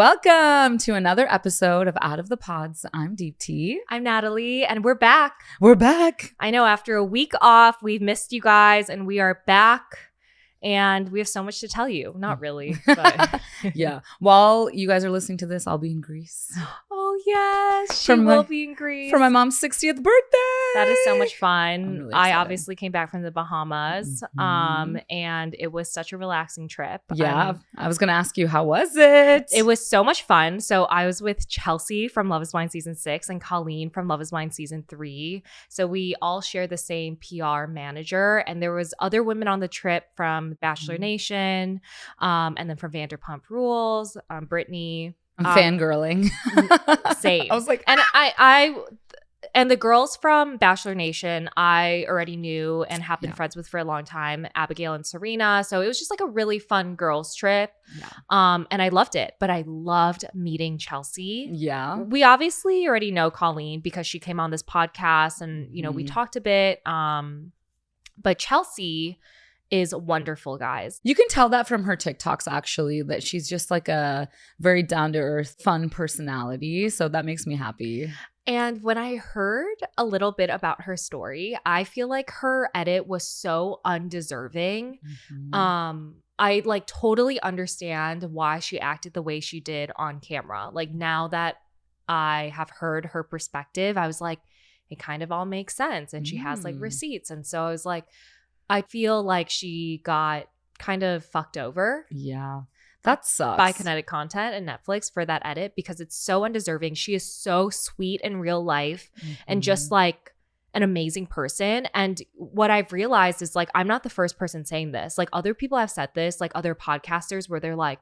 Welcome to another episode of Out of the Pods. I'm Deepti. I'm Natalie, and we're back. We're back. I know after a week off, we've missed you guys, and we are back. And we have so much to tell you. Not really, but yeah. While you guys are listening to this, I'll be in Greece. Oh, yes. She will be in Greece. For my mom's 60th birthday. That is so much fun. Really I obviously came back from the Bahamas, and it was such a relaxing trip. Yeah. I was going to ask you, how was it? It was so much fun. So I was with Chelsea from Love is Blind Season 6 and Colleen from Love is Blind Season 3. So we all share the same PR manager. And there was other women on the trip from Bachelor Nation, and then from Vanderpump Rules, Brittany. I'm fangirling. Same. I was like, and I and the girls from Bachelor Nation, I already knew and have been friends with for a long time, Abigail and Serena. So it was just like a really fun girls trip. Yeah. And I loved it, but I loved meeting Chelsea. Yeah. We obviously already know Colleen because she came on this podcast and, you know, we talked a bit. But Chelsea is wonderful, guys. You can tell that from her TikToks, actually, that she's just like a very down-to-earth, fun personality. So that makes me happy. And when I heard a little bit about her story, I feel like her edit was so undeserving. I like totally understand why she acted the way she did on camera. Like now that I have heard her perspective, I was like, it kind of all makes sense. And she has like receipts. And so I was like, I feel like she got kind of fucked over. Yeah. That sucks. By Kinetic Content and Netflix for that edit because it's so undeserving. She is so sweet in real life and just like an amazing person. And what I've realized is like, I'm not the first person saying this. Like other people have said this, like other podcasters where they're like,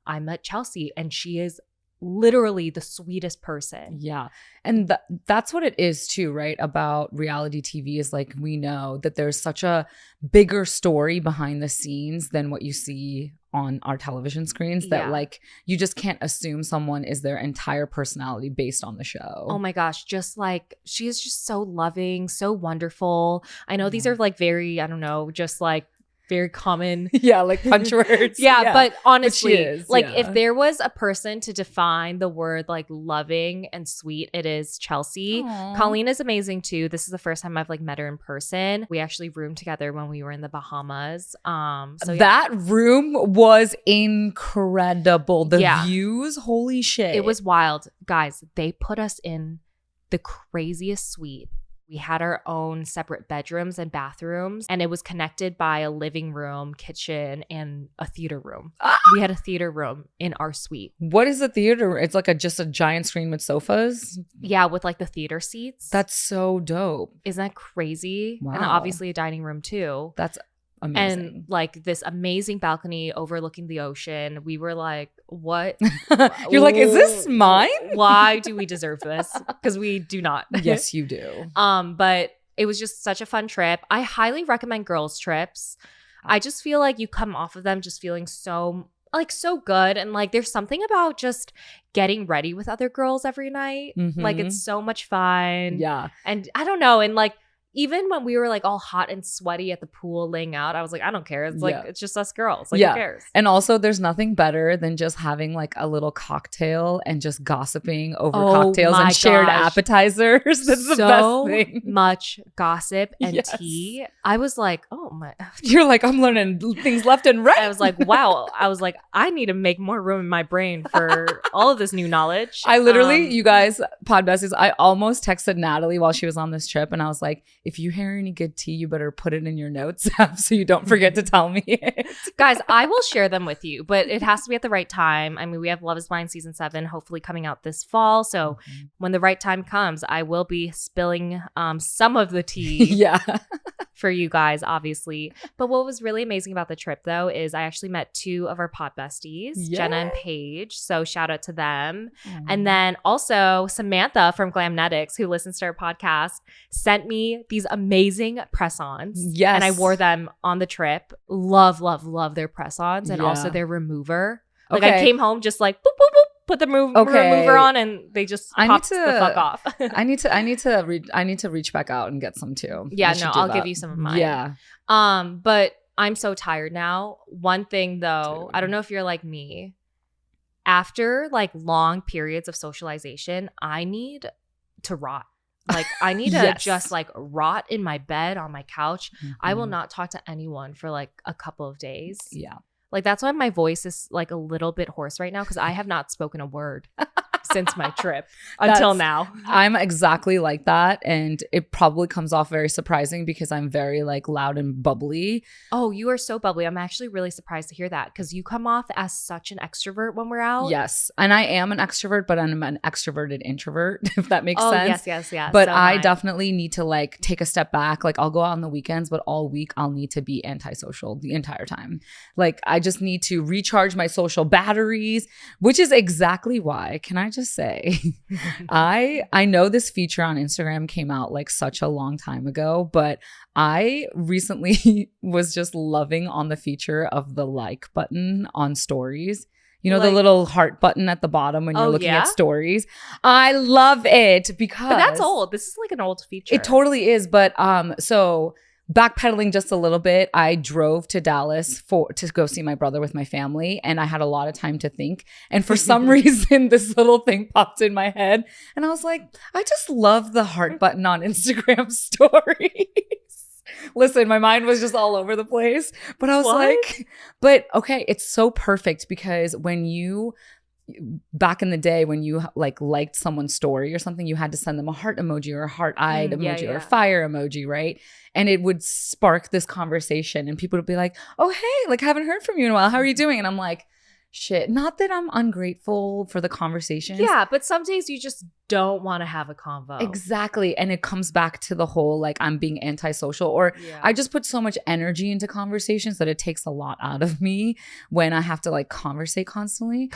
I met Chelsea and she is literally the sweetest person. Yeah. And that's what it is too, right? About reality TV is like, we know that there's such a bigger story behind the scenes than what you see on our television screens that like you just can't assume someone is their entire personality based on the show. Oh my gosh, just like she is just so loving, so wonderful. I know these are like very, I don't know, just like very common. Yeah, like punch words. But honestly, is, like if there was a person to define the word like loving and sweet, it is Chelsea. Aww. Colleen is amazing too. This is the first time I've like met her in person. We actually roomed together when we were in the Bahamas. That room was incredible. The views, holy shit. It was wild. Guys, they put us in the craziest suite. We had our own separate bedrooms and bathrooms, and it was connected by a living room, kitchen, and a theater room. We had a theater room in our suite. What is a theater? It's like just a giant screen with sofas? Yeah, with like the theater seats. That's so dope. Isn't that crazy? Wow. And obviously a dining room too. That's amazing. And like this amazing balcony overlooking the ocean. We were like, what? You're like, is this mine? Why do we deserve this? Because we do not. Yes, you do. But it was just such a fun trip. I highly recommend girls' trips. I just feel like you come off of them just feeling so good. And like there's something about just getting ready with other girls every night. Like it's so much fun. Yeah. And I don't know. And like even when we were like all hot and sweaty at the pool laying out, I was like, I don't care. It's like, it's just us girls. Like, who cares? And also there's nothing better than just having like a little cocktail and just gossiping over cocktails and shared appetizers. That's the best thing. So much gossip and tea. I was like, oh my. You're like, I'm learning things left and right. I was like, wow. I was like, I need to make more room in my brain for all of this new knowledge. I literally, you guys, pod besties, I almost texted Natalie while she was on this trip and I was like, if you hear any good tea, you better put it in your notes app so you don't forget to tell me it. Guys, I will share them with you, but it has to be at the right time. I mean, we have Love is Blind Season 7 hopefully coming out this fall. So when the right time comes, I will be spilling some of the tea for you guys, obviously. But what was really amazing about the trip, though, is I actually met two of our pod besties, Jenna and Paige. So shout out to them. And then also Samantha from Glamnetics, who listens to our podcast, sent me these amazing press-ons. Yes. And I wore them on the trip. Love, love, love their press-ons and also their remover. Like I came home just like boop, boop, boop, put the remover on and they just popped the fuck off. I need to reach back out and get some too. Yeah, no, I'll give you some of mine. Yeah. But I'm so tired now. One thing though, I don't know if you're like me. after like long periods of socialization, I need to rot. Like I need to just like rot in my bed on my couch. I will not talk to anyone for like a couple of days. Yeah. Like that's why my voice is like a little bit hoarse right now because I have not spoken a word since my trip until now. I'm exactly like that. And it probably comes off very surprising because I'm very like loud and bubbly. Oh, you are so bubbly. I'm actually really surprised to hear that because you come off as such an extrovert when we're out. Yes. And I am an extrovert, but I'm an extroverted introvert, if that makes sense. Yes. But so I definitely need to like take a step back. Like I'll go out on the weekends, but all week I'll need to be antisocial the entire time. Like I just need to recharge my social batteries, which is exactly why, can I just say, I know this feature on Instagram came out like such a long time ago, but I recently was just loving on the feature of the like button on stories. You know, like, the little heart button at the bottom when you're looking at stories. I love it because... But that's old. This is like an old feature. It totally is. But so backpedaling just a little bit, I drove to Dallas to go see my brother with my family. And I had a lot of time to think. And for some reason, this little thing popped in my head. And I was like, I just love the heart button on Instagram stories. Listen, my mind was just all over the place, but I was like, but okay, it's so perfect because back in the day when you like liked someone's story or something, you had to send them a heart emoji or a heart-eyed emoji or a fire emoji, right? And it would spark this conversation and people would be like, oh, hey, like haven't heard from you in a while. How are you doing? And I'm like, shit, not that I'm ungrateful for the conversations. Yeah, but some days you just don't want to have a convo. Exactly. And it comes back to the whole like I'm being antisocial or I just put so much energy into conversations that it takes a lot out of me when I have to like conversate constantly.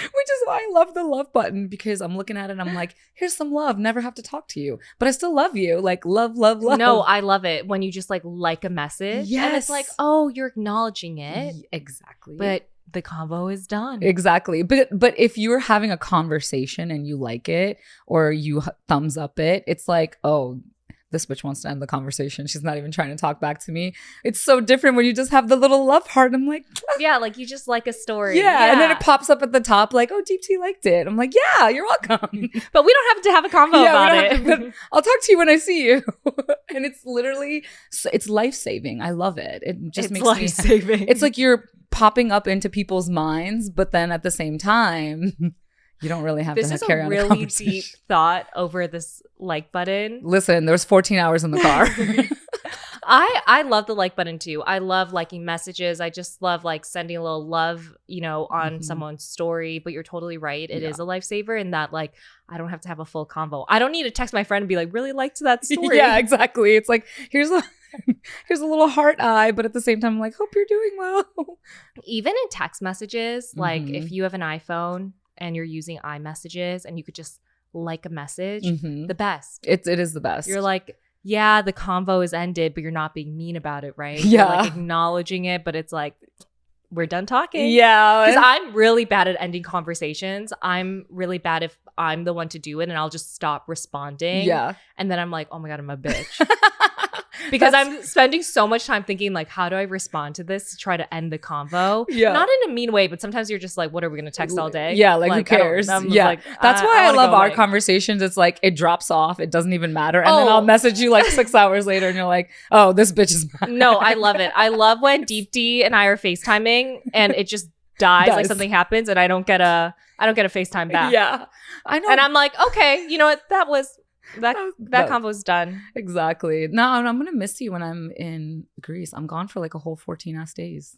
Which is why I love the love button because I'm looking at it and I'm like, here's some love. Never have to talk to you. But I still love you. Like love. No, I love it when you just like a message. Yes. And it's like, oh, you're acknowledging it. Exactly. But the convo is done. Exactly. But if you're having a conversation and you like it or you thumbs up it, it's like, oh, this bitch wants to end the conversation. She's not even trying to talk back to me. It's so different when you just have the little love heart. I'm like, yeah, like you just like a story. Yeah. And then it pops up at the top like, oh, Deepti liked it. I'm like, yeah, you're welcome. But we don't have to have a convo about it. But I'll talk to you when I see you. And it's literally, it's life-saving. I love it. It just makes life-saving. It's like you're popping up into people's minds, but then at the same time, you don't really have to carry on a conversation. This is a really deep thought over this like button. Listen, there's 14 hours in the car. I love the like button too. I love liking messages. I just love like sending a little love, on someone's story. But you're totally right. It is a lifesaver in that like I don't have to have a full convo. I don't need to text my friend and be like, really liked that story. Yeah, exactly. It's like, here's a little heart eye, but at the same time, I'm like, hope you're doing well. Even in text messages, like if you have an iPhone and you're using iMessages and you could just like a message, the best. It is the best. You're like, yeah, the convo is ended, but you're not being mean about it, right? Yeah. You're like acknowledging it, but it's like, we're done talking. Yeah. Because I'm really bad at ending conversations. I'm really bad if I'm the one to do it and I'll just stop responding. Yeah. And then I'm like, oh my God, I'm a bitch. Because I'm spending so much time thinking like, how do I respond to this to try to end the convo? Yeah. Not in a mean way, but sometimes you're just like, what are we going to text all day? Yeah, like who cares? Yeah. Like, that's why I love our conversations. It's like it drops off. It doesn't even matter. And then I'll message you like 6 hours later and you're like, oh, this bitch is mad. No, I love it. I love when Deepti and I are FaceTiming and it just dies. Like something happens and I don't get a FaceTime back. Yeah. I know. And I'm like, okay, you know what? That convo's done. Exactly. No, I'm going to miss you when I'm in Greece. I'm gone for like a whole 14-ass days.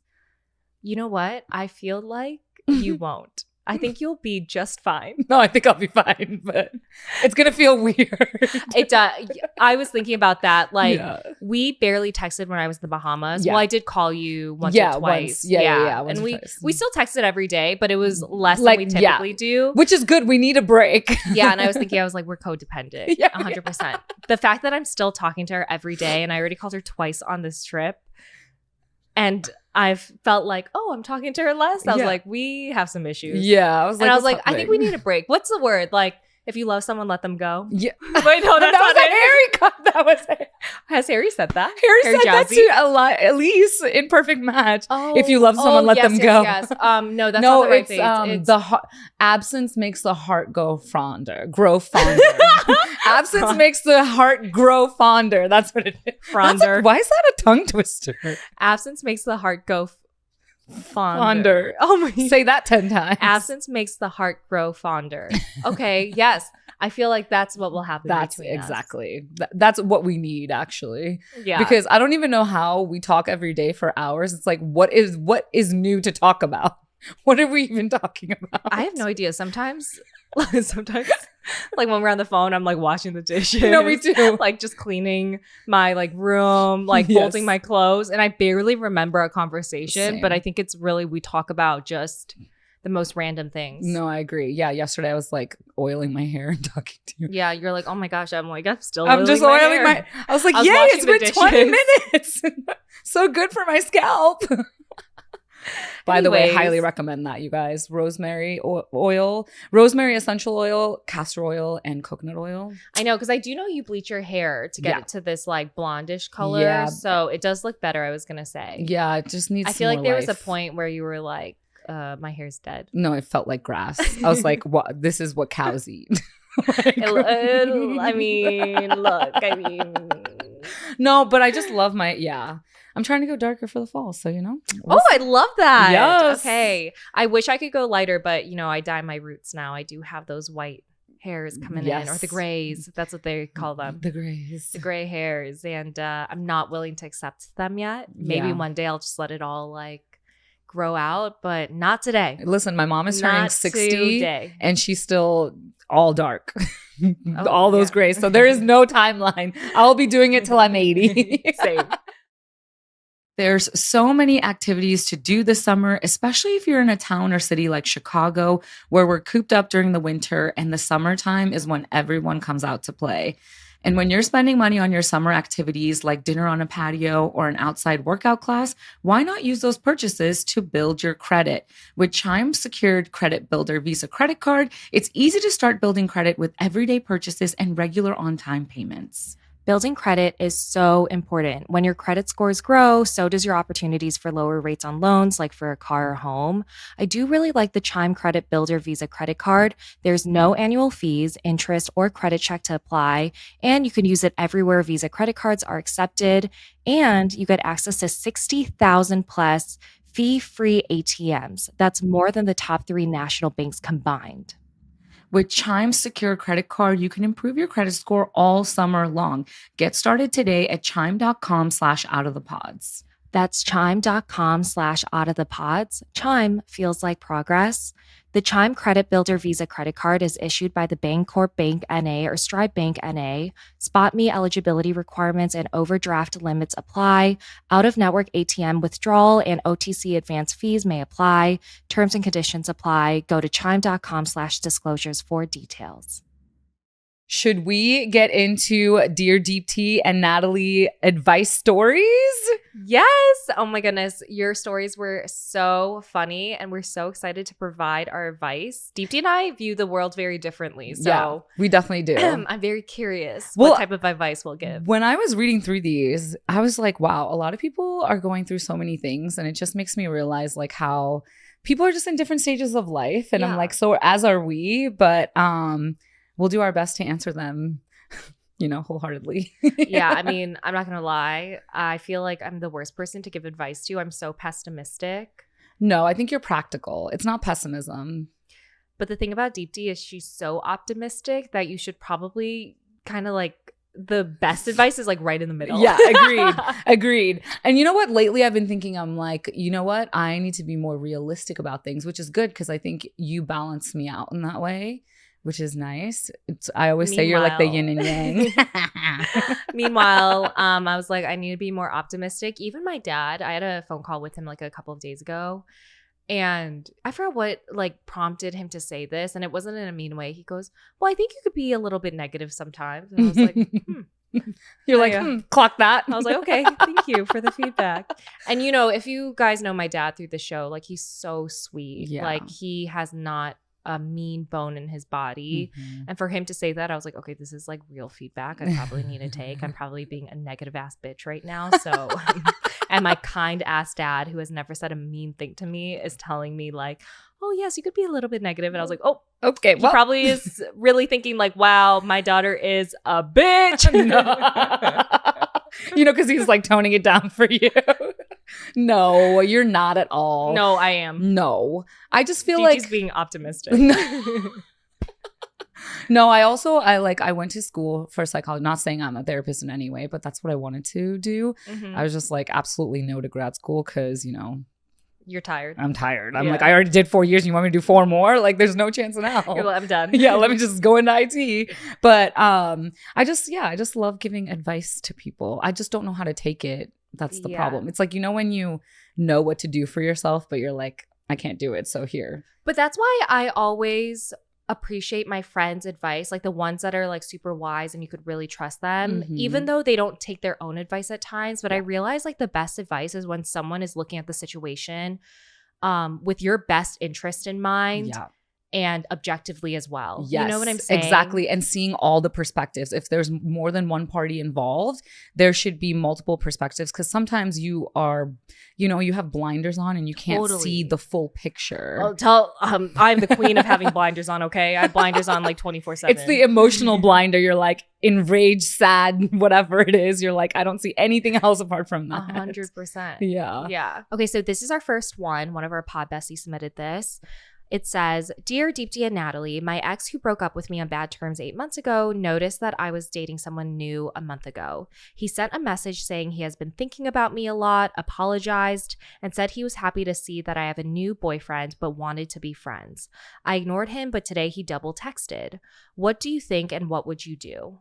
You know what? I feel like you won't. I think you'll be just fine. No, I think I'll be fine, but it's going to feel weird. It does. I was thinking about that. Like, we barely texted when I was in the Bahamas. Yeah. Well, I did call you once or twice. Yeah. And we still texted every day, but it was less than we typically do. Which is good. We need a break. Yeah, and I was thinking, we're codependent. 100%. The fact that I'm still talking to her every day, and I already called her twice on this trip, and I've felt like, I'm talking to her less. I was like, we have some issues. Yeah. I was like, I think we need a break. What's the word? Like, if you love someone, let them go. Yeah. Wait, no, that's not it. That was Has Harry said that? Harry said that Jazzy? to Elise in Perfect Match. If you love someone, let them go. Yes. No, that's not the right face. It's absence makes the heart grow fonder. Absence makes the heart grow fonder. That's what it is. Fronder. Why is that a tongue twister? Absence makes the heart go fonder. Oh my! Say that 10 times. Absence makes the heart grow fonder. Okay. Yes. I feel like that's what will happen. That's exactly. That's what we need, actually. Yeah. Because I don't even know how we talk every day for hours. It's like, what is new to talk about? What are we even talking about? I have no idea. Sometimes, like when we're on the phone, I'm like washing the dishes. No, me too. Like just cleaning my like room, like folding my clothes, and I barely remember a conversation. Same. But I think it's really we talk about just the most random things. No, I agree. Yeah, yesterday I was like oiling my hair and talking to you. Yeah, you're like, oh my gosh, I'm just oiling my I was like, yay, it's been 20 minutes. So good for my scalp. By the way, highly recommend that, you guys. Rosemary oil, rosemary essential oil, castor oil, and coconut oil. I know, because I do know you bleach your hair to get it to this like blondish color. Yeah. So it does look better, I was going to say. Yeah, it just needs I feel like there life. Was a point where you were like, my hair's dead. No, it felt like grass. I was like, what? This is what cows eat. No, but I just love I'm trying to go darker for the fall, so I love that. Yes. Okay. I wish I could go lighter, but I dye my roots now. I do have those white hairs coming in, or the grays. That's what they call them. The grays. The gray hairs. And I'm not willing to accept them yet. Maybe one day I'll just let it all like grow out, but not today. Listen, my mom is turning 60 and she's still all dark. All those grays. So there is no timeline. I'll be doing it till I'm 80. Same. There's so many activities to do this summer, especially if you're in a town or city like Chicago, where we're cooped up during the winter and the summertime is when everyone comes out to play. And when you're spending money on your summer activities like dinner on a patio or an outside workout class, why not use those purchases to build your credit? With Chime's secured credit builder Visa credit card, it's easy to start building credit with everyday purchases and regular on-time payments. Building credit is so important. When your credit scores grow, so does your opportunities for lower rates on loans, like for a car or home. I do really like the Chime Credit Builder Visa credit card. There's no annual fees, interest, or credit check to apply, and you can use it everywhere Visa credit cards are accepted, and you get access to 60,000 plus fee-free ATMs. That's more than the top 3 national banks combined. With Chime's secure credit card, you can improve your credit score all summer long. Get started today at chime.com/outofthepods. That's chime.com/outofthepods. Chime feels like progress. The Chime Credit Builder Visa credit card is issued by the Bancorp Bank N.A. or Stride Bank N.A. SpotMe eligibility requirements and overdraft limits apply. Out-of-network ATM withdrawal and OTC advance fees may apply. Terms and conditions apply. Go to chime.com/disclosures for details. Should we get into Dear Deepti and Natalie advice stories? Yes. Oh my goodness. Your stories were so funny and we're so excited to provide our advice. Deepti and I view the world very differently. So yeah, we definitely do. I'm very curious what type of advice we'll give. When I was reading through these, I was like, wow, a lot of people are going through so many things. And it just makes me realize like how people are just in different stages of life. And I'm like, so as are we. But we'll do our best to answer them, wholeheartedly. Yeah, I mean, I'm not going to lie. I feel like I'm the worst person to give advice to. I'm so pessimistic. No, I think you're practical. It's not pessimism. But the thing about Deepti is she's so optimistic that you should probably kind of like the best advice is like right in the middle. Yeah, agreed. And you know what? Lately I've been thinking, I'm like, you know what? I need to be more realistic about things, which is good because I think you balance me out in that way, which is nice. I always say you're like the yin and yang. Meanwhile, I was like, I need to be more optimistic. Even my dad, I had a phone call with him like a couple of days ago. And I forgot what like prompted him to say this. And it wasn't in a mean way. He goes, well, I think you could be a little bit negative sometimes. And I was like, You're like, clock that. I was like, okay, thank you for the feedback. And if you guys know my dad through the show, like he's so sweet. Yeah. Like he has not a mean bone in his body. And for him to say that, I was like, okay, this is like real feedback I probably need to take. I'm probably being a negative ass bitch right now. So, and my kind ass dad, who has never said a mean thing to me, is telling me like, oh yes, you could be a little bit negative. And I was like, oh, okay. He probably is really thinking like, wow, my daughter is a bitch. You know, because he's like toning it down for you. No, you're not at all. No, I am. No, I just feel Diki's like being optimistic. No, I went to school for psychology. Not saying I'm a therapist in any way, but that's what I wanted to do. I was just like, absolutely no to grad school because, you know, you're tired. I'm tired. I'm like, I already did 4 years and you want me to do 4 more? Like, there's no chance now. I'm done. Yeah, let me just go into IT. But I just love giving advice to people. I just don't know how to take it. That's the problem. It's like, you know, when you know what to do for yourself, but you're like, I can't do it. So here. But that's why I always appreciate my friends' advice, like the ones that are like super wise and you could really trust them, even though they don't take their own advice at times. But I realize like the best advice is when someone is looking at the situation with your best interest in mind. And objectively as well. Yes, you know what I'm saying? Exactly. And seeing all the perspectives. If there's more than one party involved, there should be multiple perspectives because sometimes you are, you know, you have blinders on and you can't see the full picture. I'm the queen of having blinders on, okay? I have blinders on like 24/7. It's the emotional blinder. You're like enraged, sad, whatever it is. You're like, I don't see anything else apart from that. 100%. Yeah. Yeah. Okay, so this is our first one. One of our pod besties submitted this. It says, Dear Deepti and Natalie, my ex who broke up with me on bad terms 8 months ago noticed that I was dating someone new a month ago. He sent a message saying he has been thinking about me a lot, apologized, and said he was happy to see that I have a new boyfriend but wanted to be friends. I ignored him, but today he double texted. What do you think and what would you do?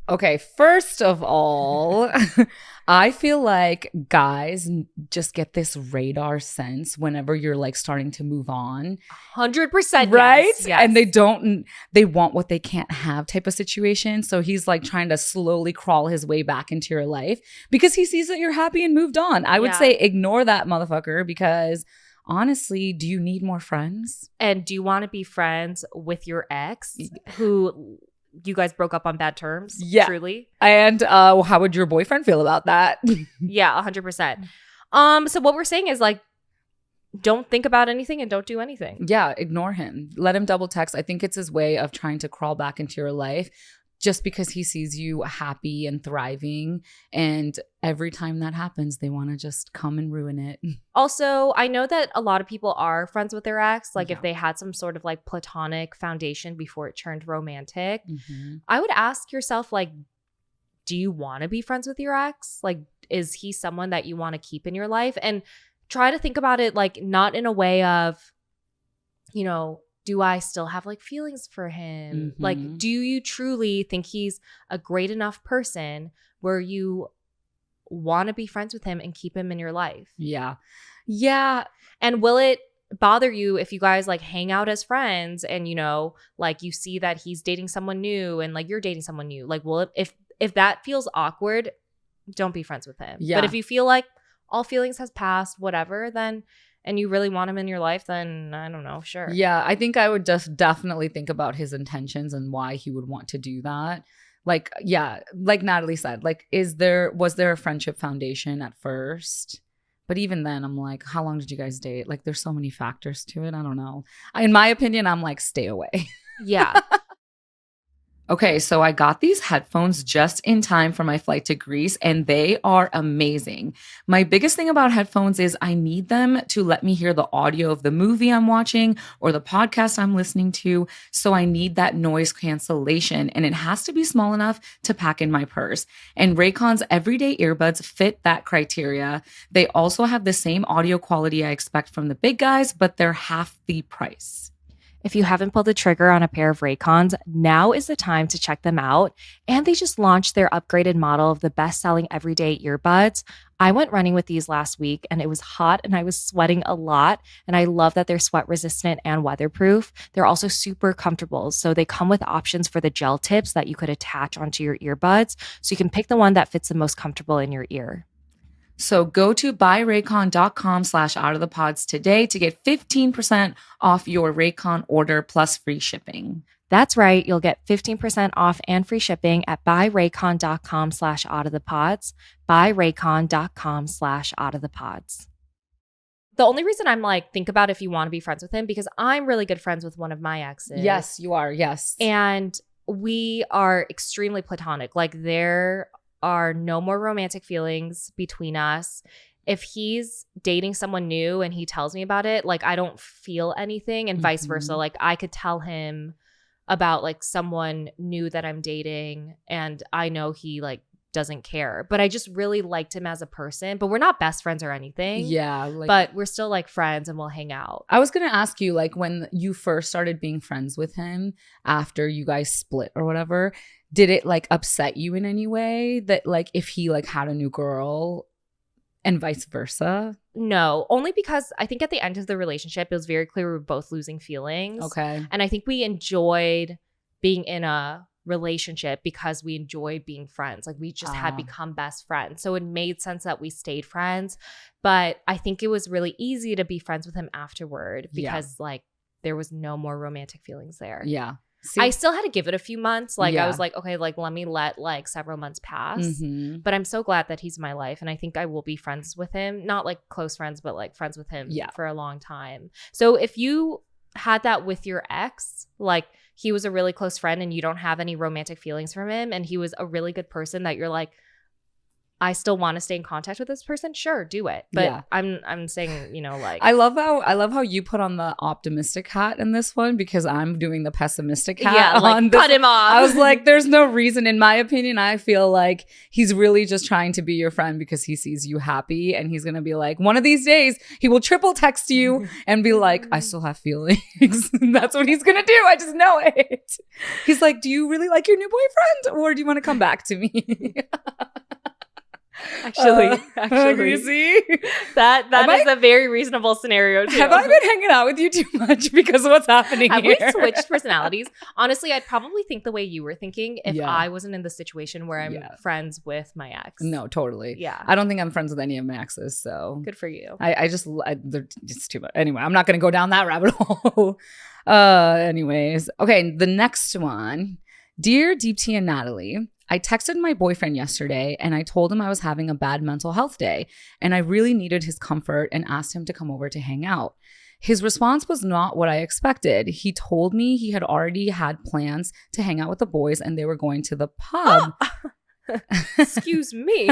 Okay, first of all, I feel like guys just get this radar sense whenever you're like starting to move on. 100%. Right? Yes. And they want what they can't have type of situation. So he's like trying to slowly crawl his way back into your life because he sees that you're happy and moved on. I would say ignore that motherfucker because honestly, do you need more friends? And do you want to be friends with your ex who you guys broke up on bad terms? Yeah. Truly. And how would your boyfriend feel about that? Yeah, 100%. So what we're saying is like, don't think about anything and don't do anything. Yeah, ignore him. Let him double text. I think it's his way of trying to crawl back into your life just because he sees you happy and thriving. And every time that happens, they want to just come and ruin it. Also, I know that a lot of people are friends with their ex. Like if they had some sort of like platonic foundation before it turned romantic, I would ask yourself like, do you want to be friends with your ex? Like, is he someone that you want to keep in your life? And try to think about it like not in a way of, you know, do I still have like feelings for him? Like, do you truly think he's a great enough person where you want to be friends with him and keep him in your life? Yeah. Yeah. And will it bother you if you guys like hang out as friends and, you know, like you see that he's dating someone new and like you're dating someone new? Like, well, if that feels awkward, don't be friends with him. Yeah. But if you feel like all feelings has passed, whatever, then and you really want him in your life, then I don't know, sure. Yeah, I think I would just definitely think about his intentions and why he would want to do that. Like, yeah, like Natalie said, like, was there a friendship foundation at first? But even then, I'm like, how long did you guys date? Like, there's so many factors to it. I don't know. In my opinion, I'm like, stay away. Yeah. Okay, so I got these headphones just in time for my flight to Greece, and they are amazing. My biggest thing about headphones is I need them to let me hear the audio of the movie I'm watching or the podcast I'm listening to, so I need that noise cancellation, and it has to be small enough to pack in my purse. And Raycon's everyday earbuds fit that criteria. They also have the same audio quality I expect from the big guys, but they're half the price. If you haven't pulled the trigger on a pair of Raycons, now is the time to check them out. And they just launched their upgraded model of the best-selling everyday earbuds. I went running with these last week and it was hot and I was sweating a lot. And I love that they're sweat resistant and weatherproof. They're also super comfortable. So they come with options for the gel tips that you could attach onto your earbuds. So you can pick the one that fits the most comfortable in your ear. So go to buyraycon.com/outofthepods today to get 15% off your Raycon order plus free shipping. That's right. You'll get 15% off and free shipping at buyraycon.com/outofthepods. Buyraycon.com/outofthepods. The only reason I'm like, think about if you want to be friends with him, because I'm really good friends with one of my exes. Yes, you are. Yes. And we are extremely platonic. Like, there are no more romantic feelings between us. If he's dating someone new and he tells me about it, like, I don't feel anything, and vice versa. Like, I could tell him about like someone new that I'm dating and I know he like doesn't care, but I just really liked him as a person. But we're not best friends or anything. Yeah. But we're still like friends and we'll hang out. I was going to ask you, like, when you first started being friends with him after you guys split or whatever, did it like upset you in any way that like if he like had a new girl and vice versa? No, only because I think at the end of the relationship, it was very clear we were both losing feelings. Okay. And I think we enjoyed being in a relationship because we enjoyed being friends. Like, we just had become best friends. So it made sense that we stayed friends. But I think it was really easy to be friends with him afterward because like there was no more romantic feelings there. Yeah. See, I still had to give it a few months. Like, I was like, okay, like, let me let like several months pass. But I'm so glad that he's in my life. And I think I will be friends with him. Not like close friends, but like friends with him for a long time. So if you had that with your ex, like he was a really close friend and you don't have any romantic feelings from him, and he was a really good person that you're like, I still want to stay in contact with this person, sure, do it. But I'm saying, you know, like, I love how you put on the optimistic hat in this one, because I'm doing the pessimistic hat. Yeah, like, cut him off. I was like, there's no reason. In my opinion, I feel like he's really just trying to be your friend because he sees you happy, and he's gonna be like, one of these days he will triple text you and be like, I still have feelings. That's what he's gonna do. I just know it. He's like, do you really like your new boyfriend, or do you want to come back to me? Actually, you see? that is a very reasonable scenario too. Have I been hanging out with you too much because of what's happening Have here? we switched personalities? Honestly, I'd probably think the way you were thinking if I wasn't in the situation where I'm friends with my ex. No, totally. Yeah. I don't think I'm friends with any of my exes, so. Good for you. They're just too much. Anyway, I'm not going to go down that rabbit hole. Anyways. Okay, the next one. Dear Deepti and Natalie, I texted my boyfriend yesterday and I told him I was having a bad mental health day and I really needed his comfort and asked him to come over to hang out. His response was not what I expected. He told me he had already had plans to hang out with the boys and they were going to the pub. Excuse me.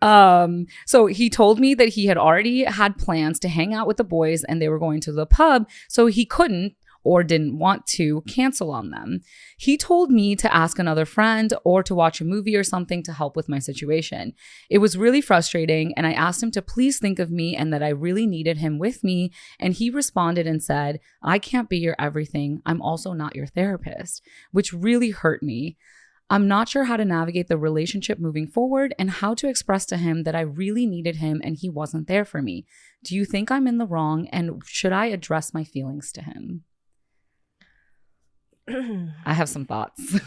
So he told me that he had already had plans to hang out with the boys and they were going to the pub, so he couldn't or didn't want to cancel on them. He told me to ask another friend or to watch a movie or something to help with my situation. It was really frustrating, and I asked him to please think of me and that I really needed him with me, and he responded and said, I can't be your everything. I'm also not your therapist, which really hurt me. I'm not sure how to navigate the relationship moving forward and how to express to him that I really needed him and he wasn't there for me. Do you think I'm in the wrong, and should I address my feelings to him? I have some thoughts.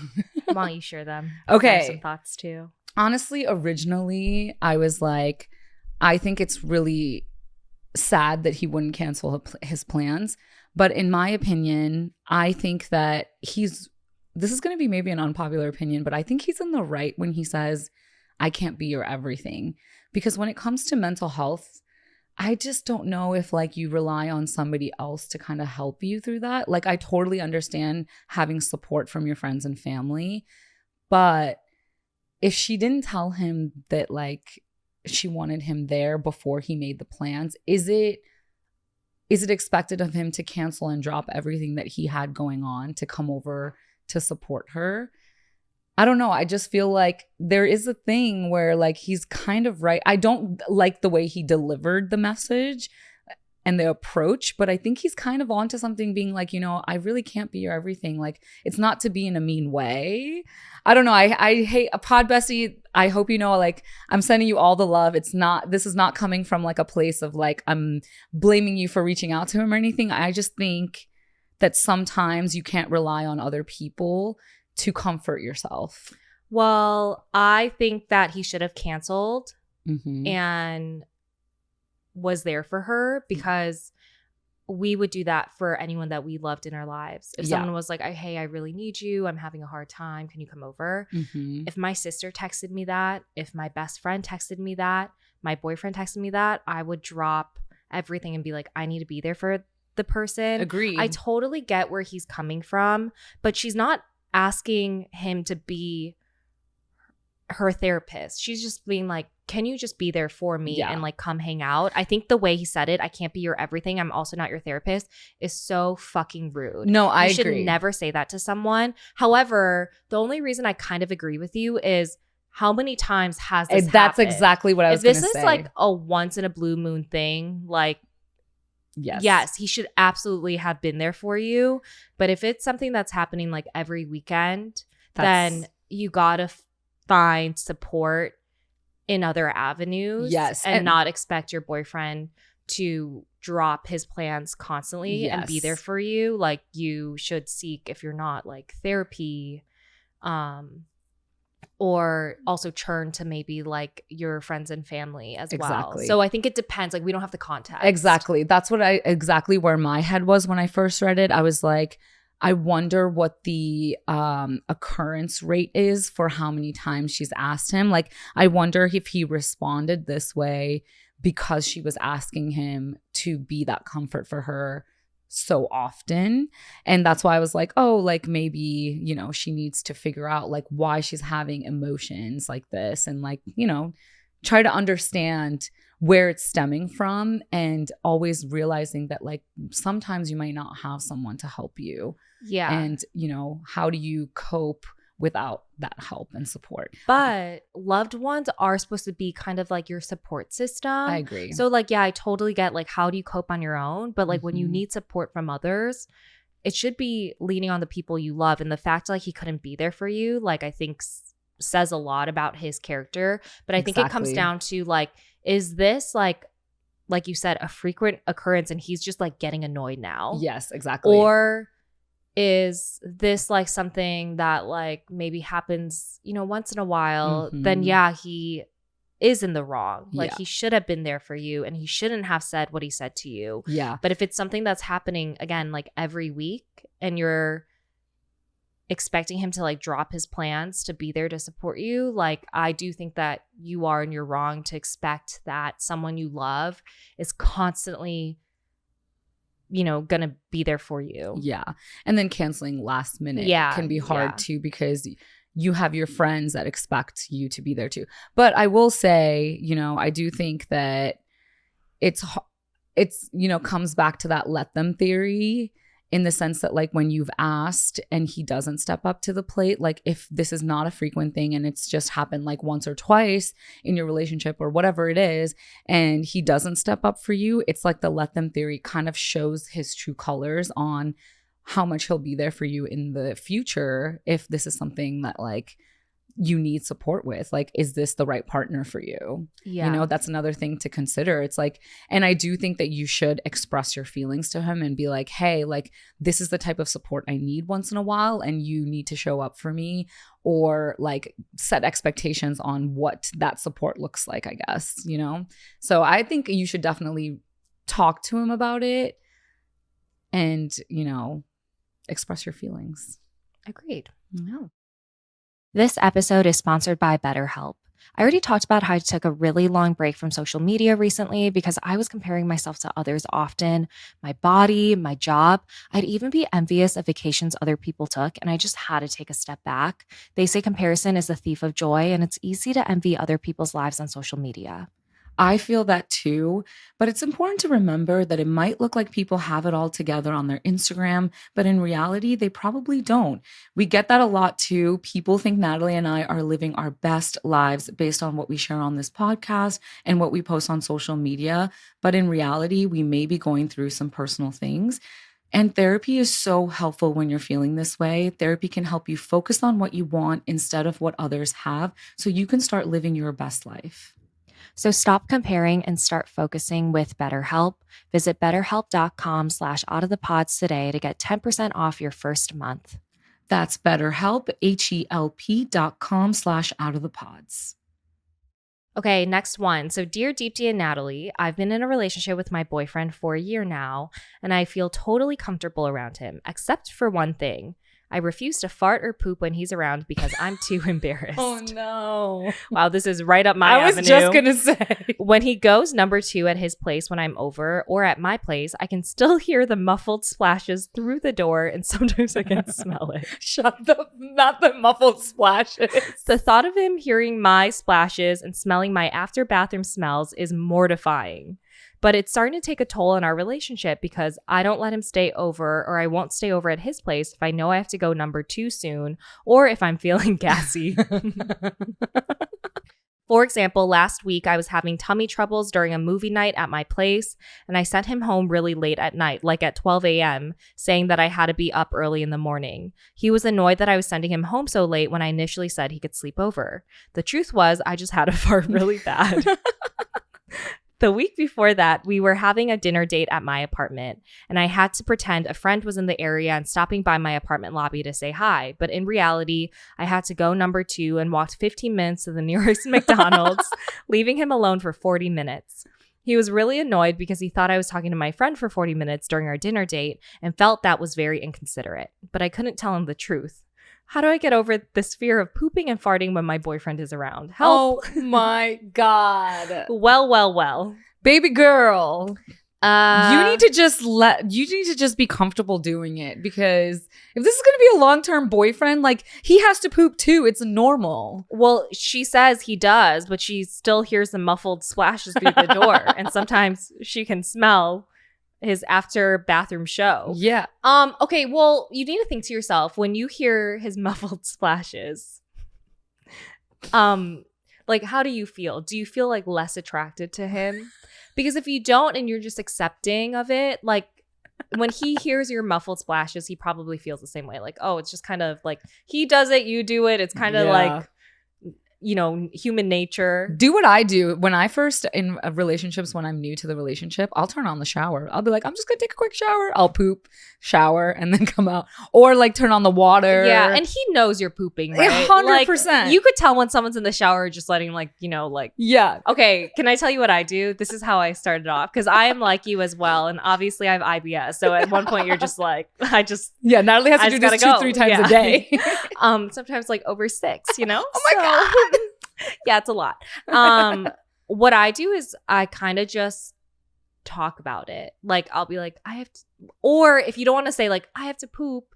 Why don't you share them? Okay. I have some thoughts too. Honestly, originally, I was like, I think it's really sad that he wouldn't cancel his plans. But in my opinion, I think that this is going to be maybe an unpopular opinion, but I think he's in the right when he says, I can't be your everything. Because when it comes to mental health, I just don't know if like you rely on somebody else to kind of help you through that. Like, I totally understand having support from your friends and family, but if she didn't tell him that like she wanted him there before he made the plans, is it expected of him to cancel and drop everything that he had going on to come over to support her? I don't know. I just feel like there is a thing where like he's kind of right. I don't like the way he delivered the message and the approach, but I think he's kind of onto something, being like, you know, I really can't be your everything. Like, it's not to be in a mean way. I don't know. I hate a Pod Bessie. I hope you know, like, I'm sending you all the love. This is not coming from like a place of like, I'm blaming you for reaching out to him or anything. I just think that sometimes you can't rely on other people to comfort yourself. Well, I think that he should have canceled and was there for her, because we would do that for anyone that we loved in our lives. If someone was like, hey, I really need you, I'm having a hard time, can you come over? If my sister texted me that, if my best friend texted me that, my boyfriend texted me that, I would drop everything and be like, I need to be there for the person. Agreed. I totally get where he's coming from, but she's not asking him to be her therapist. She's just being like, can you just be there for me and like come hang out? I think the way he said it, I can't be your everything, I'm also not your therapist, is so fucking rude. No, I agree. You should never say that to someone. However, the only reason I kind of agree with you is, how many times has this happened? That's exactly what I was going to say. If this is like a once in a blue moon thing, like, yes, he should absolutely have been there for you. But if it's something that's happening like every weekend, then you gotta find support in other avenues. Yes. And not expect your boyfriend to drop his plans constantly and be there for you. Like, you should seek, if you're not, like therapy, or also turn to maybe like your friends and family as well. So I think it depends. Like, we don't have the context. Exactly. That's exactly where my head was when I first read it. I was like, I wonder what the occurrence rate is for how many times she's asked him. Like, I wonder if he responded this way because she was asking him to be that comfort for her so often. And that's why I was like, oh, like maybe, you know, she needs to figure out like why she's having emotions like this, and like, you know, try to understand where it's stemming from, and always realizing that like sometimes you might not have someone to help you. Yeah. And, you know, how do you cope without that help and support? But loved ones are supposed to be kind of like your support system. I agree. So like, yeah, I totally get like, how do you cope on your own? But like when you need support from others, it should be leaning on the people you love. And the fact like he couldn't be there for you, like I think says a lot about his character. But I think it comes down to like, is this like you said, a frequent occurrence and he's just like getting annoyed now? Yes, exactly. Or is this like something that like maybe happens, you know, once in a while? Then yeah, he is in the wrong. Like he should have been there for you, and he shouldn't have said what he said to you. Yeah. But if it's something that's happening again like every week, and you're expecting him to like drop his plans to be there to support you, like I do think that you are and you're wrong to expect that someone you love is constantly, you know, gonna be there for you. Yeah. And then canceling last minute can be hard too, because you have your friends that expect you to be there too. But I will say, you know, I do think that it's you know, comes back to that let them theory, in the sense that like when you've asked and he doesn't step up to the plate, like if this is not a frequent thing and it's just happened like once or twice in your relationship or whatever it is, and he doesn't step up for you, it's like the let them theory kind of shows his true colors on how much he'll be there for you in the future if this is something that like you need support with. Like, is this the right partner for you? Yeah. You know, that's another thing to consider. It's like, and I do think that you should express your feelings to him and be like, hey, like, this is the type of support I need once in a while, and you need to show up for me, or like set expectations on what that support looks like, I guess, you know? So I think you should definitely talk to him about it and, you know, express your feelings. Agreed. Yeah. This episode is sponsored by Betterhelp. I already talked about how I took a really long break from social media recently because I was comparing myself to others often, my body, my job. I'd even be envious of vacations other people took, and I just had to take a step back. They say comparison is the thief of joy, and it's easy to envy other people's lives on social media. I feel that too, but it's important to remember that it might look like people have it all together on their Instagram, but in reality, they probably don't. We get that a lot too. People think Natalie and I are living our best lives based on what we share on this podcast and what we post on social media, but in reality, we may be going through some personal things. And therapy is so helpful when you're feeling this way. Therapy can help you focus on what you want instead of what others have, so you can start living your best life. So stop comparing and start focusing with BetterHelp. Visit betterhelp.com/outofthepods today to get 10% off your first month. That's BetterHelp, HELP.com/outofthepods. Okay, next one. So, dear Deepti and Natalie, I've been in a relationship with my boyfriend for a year now, and I feel totally comfortable around him, except for one thing. I refuse to fart or poop when he's around because I'm too embarrassed. Oh, no. Wow, this is right up my avenue. I was just going to say. When he goes number 2 at his place when I'm over or at my place, I can still hear the muffled splashes through the door, and sometimes I can smell it. Not the muffled splashes. The thought of him hearing my splashes and smelling my after bathroom smells is mortifying. But it's starting to take a toll on our relationship because I don't let him stay over, or I won't stay over at his place if I know I have to go number 2 soon, or if I'm feeling gassy. For example, last week I was having tummy troubles during a movie night at my place, and I sent him home really late at night, like at 12 a.m., saying that I had to be up early in the morning. He was annoyed that I was sending him home so late when I initially said he could sleep over. The truth was, I just had to fart really bad. The week before that, we were having a dinner date at my apartment, and I had to pretend a friend was in the area and stopping by my apartment lobby to say hi. But in reality, I had to go number 2 and walked 15 minutes to the nearest McDonald's, leaving him alone for 40 minutes. He was really annoyed because he thought I was talking to my friend for 40 minutes during our dinner date and felt that was very inconsiderate. But I couldn't tell him the truth. How do I get over this fear of pooping and farting when my boyfriend is around? Help. Oh my God. Well. Baby girl. You need to just be comfortable doing it, because if this is going to be a long-term boyfriend, like, he has to poop too. It's normal. Well, she says he does, but she still hears the muffled splashes through the door. And sometimes she can smell his after bathroom show. Yeah. Okay, well, you need to think to yourself, when you hear his muffled splashes, like, how do you feel? Do you feel like less attracted to him? Because if you don't and you're just accepting of it, like, when he hears your muffled splashes, he probably feels the same way. Like, oh, it's just kind of like, he does it, you do it. It's kind of like, you know, human nature. Do what I do when I first in relationships, when I'm new to the relationship, I'll turn on the shower. I'll be like, I'm just gonna take a quick shower. I'll poop, shower, and then come out, or like turn on the water. Yeah, and he knows you're pooping, right? 100%. Like, you could tell when someone's in the shower just letting, like, you know, like, yeah. Okay, can I tell you what I do? This is how I started off, because I am like you as well, and obviously I have IBS. So at one point you're just like, Natalie has to do this 2-3 times a day. Sometimes like over 6, you know. Oh my God. Yeah, it's a lot. What I do is I kind of just talk about it. Like, I'll be like, I have to, or if you don't want to say like I have to poop,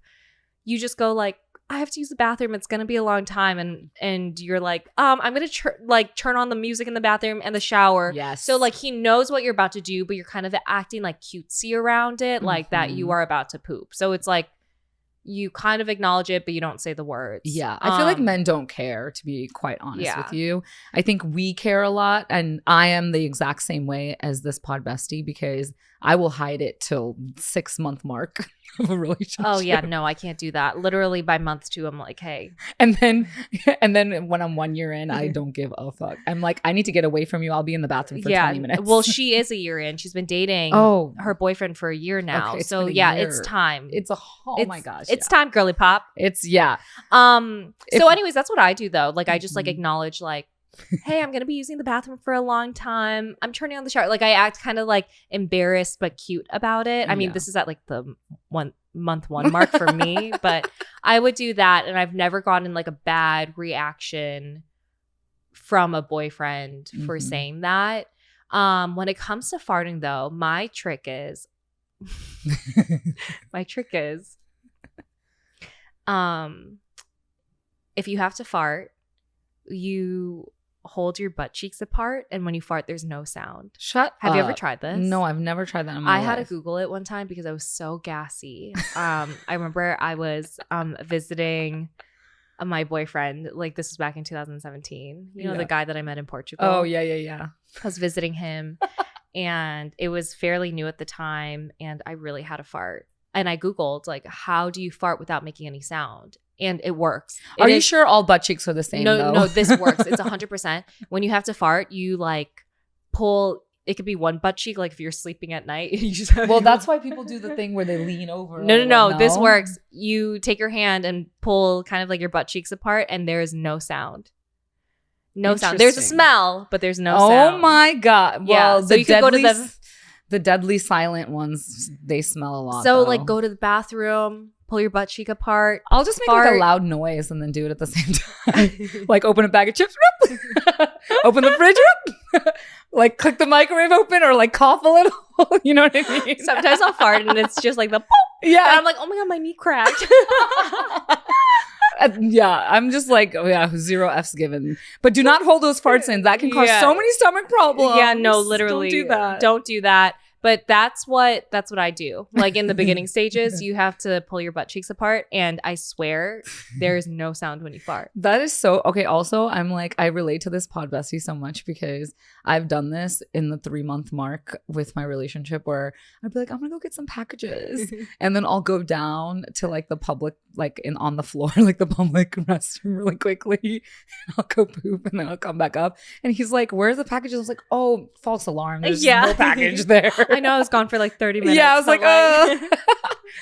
you just go like, I have to use the bathroom. It's gonna be a long time, and you're like, I'm gonna turn on the music in the bathroom and the shower. Yes. So like, he knows what you're about to do, but you're kind of acting like cutesy around it, like that you are about to poop. So it's like, you kind of acknowledge it, but you don't say the words. Yeah. I feel like men don't care, to be quite honest with you. I think we care a lot. And I am the exact same way as this pod bestie, because I will hide it till 6-month mark of a relationship. Oh yeah, no, I can't do that. Literally by month 2, I'm like, hey. And then when I'm 1 year in, I don't give a fuck. I'm like, I need to get away from you. I'll be in the bathroom for 20 minutes. Well, she is a year in. She's been dating her boyfriend for a year now. Okay, so yeah, it's time. My gosh. It's time, girly pop. So anyways, that's what I do though. Like, I just like acknowledge like, hey, I'm gonna be using the bathroom for a long time. I'm turning on the shower. Like, I act kind of like embarrassed but cute about it. I mean, this is at like the month 1 mark for me, but I would do that, and I've never gotten like a bad reaction from a boyfriend for saying that. When it comes to farting though, my trick is if you have to fart, you hold your butt cheeks apart, and when you fart, there's no sound. Have you ever tried this? No, I've never tried that in my life. I had to Google it one time because I was so gassy. I remember I was visiting my boyfriend. Like, this was back in 2017. You know, the guy that I met in Portugal. Oh, yeah. I was visiting him, and it was fairly new at the time, and I really had to fart. And I Googled, like, how do you fart without making any sound? And it works. Are you sure all butt cheeks are the same? No, this works. It's 100%. When you have to fart, you like pull. It could be one butt cheek, like if you're sleeping at night. Well, that's why people do the thing where they lean over. No. This works. You take your hand and pull kind of like your butt cheeks apart, and there is no sound. No sound. There's a smell, but there's no sound. Oh my God. Well, so you could go to the deadly silent ones, they smell a lot. So though. like go to the bathroom, pull your butt cheek apart. I'll just make like a loud noise and then do it at the same time. Like open a bag of chips, open the fridge, like click the microwave open or like cough a little. You know what I mean? Sometimes I'll fart and it's just like the pop. Yeah. And I'm like, oh my God, my knee cracked. Yeah, I'm just like, oh yeah, 0 F's given. But do not hold those farts in. That can cause so many stomach problems. Yeah, no, literally. Don't do that. Don't do that. But that's what I do. Like in the beginning stages, you have to pull your butt cheeks apart. And I swear there is no sound when you fart. That is so okay. Also, I'm like, I relate to this pod bestie so much because I've done this in the 3-month mark with my relationship where I'd be like, I'm gonna go get some packages. And then I'll go down to like the public, like on the floor, like the public restroom really quickly. And I'll go poop and then I'll come back up. And he's like, where's the packages? I was like, oh, false alarm. There's no package there. I know, I was gone for like 30 minutes. Yeah, I was like, I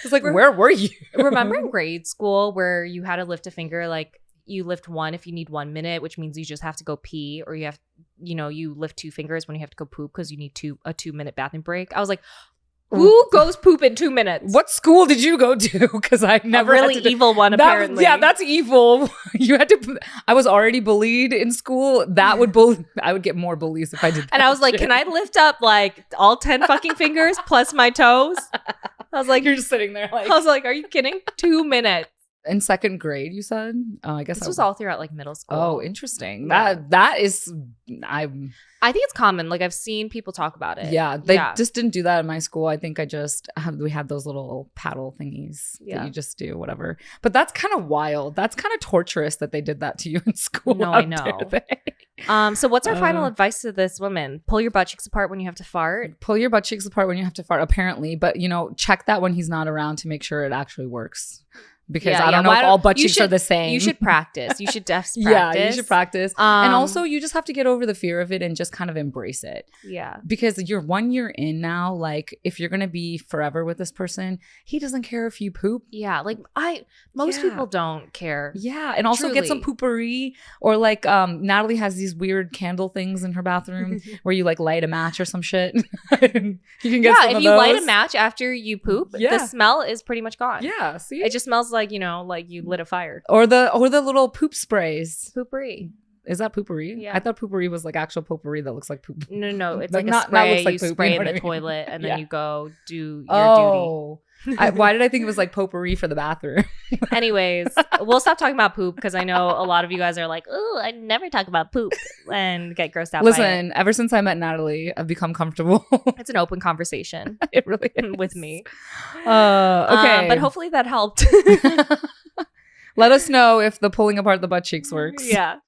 was like, where were you? Remember in grade school where you had to lift a finger, like you lift one if you need 1 minute, which means you just have to go pee, or you have, you lift 2 fingers when you have to go poop because you need a 2-minute bathroom break. I was like, who goes poop in 2 minutes? What school did you go to? Because I never a really evil one, apparently. Yeah, that's evil. You had to. I was already bullied in school. That would I would get more bullies if I did that. And I was like, can I lift up like all 10 fucking fingers plus my toes? I was like, you're just sitting there. Like, I was like, are you kidding? 2 minutes. In 2nd grade, you said? I guess this was all throughout like middle school. Oh, interesting. Yeah. That is, I think it's common. Like I've seen people talk about it. Yeah, they just didn't do that in my school. I think we had those little paddle thingies that you just do, whatever. But that's kind of wild. That's kind of torturous that they did that to you in school. No, I know. So what's our final advice to this woman? Pull your butt cheeks apart when you have to fart. Pull your butt cheeks apart when you have to fart, apparently. But, check that when he's not around to make sure it actually works. Because I don't know if all butt cheeks are the same. You should practice. You should definitely practice. Yeah, you should practice. And also, you just have to get over the fear of it and just kind of embrace it. Yeah. Because you're 1 year in now. Like, if you're going to be forever with this person, he doesn't care if you poop. Yeah. Like, most people don't care. Yeah. And also get some poopery. Or like, Natalie has these weird candle things in her bathroom where you like light a match or some shit. You can get some of those. If you light a match after you poop, the smell is pretty much gone. Yeah. See? It just smells like, like you lit a fire. Or the little poop sprays. Poopery. Is that poopery? Yeah. I thought poopery was like actual potpourri that looks like poop. No. It's like a spray you spray in the toilet and then you go do your duty. Why did I think it was like potpourri for the bathroom? Anyways, we'll stop talking about poop because I know a lot of you guys are like, oh, I never talk about poop and get grossed out. Listen, ever since I met Natalie, I've become comfortable. It's an open conversation. It really is. With me. Okay. But hopefully that helped. Let us know if the pulling apart the butt cheeks works. Yeah.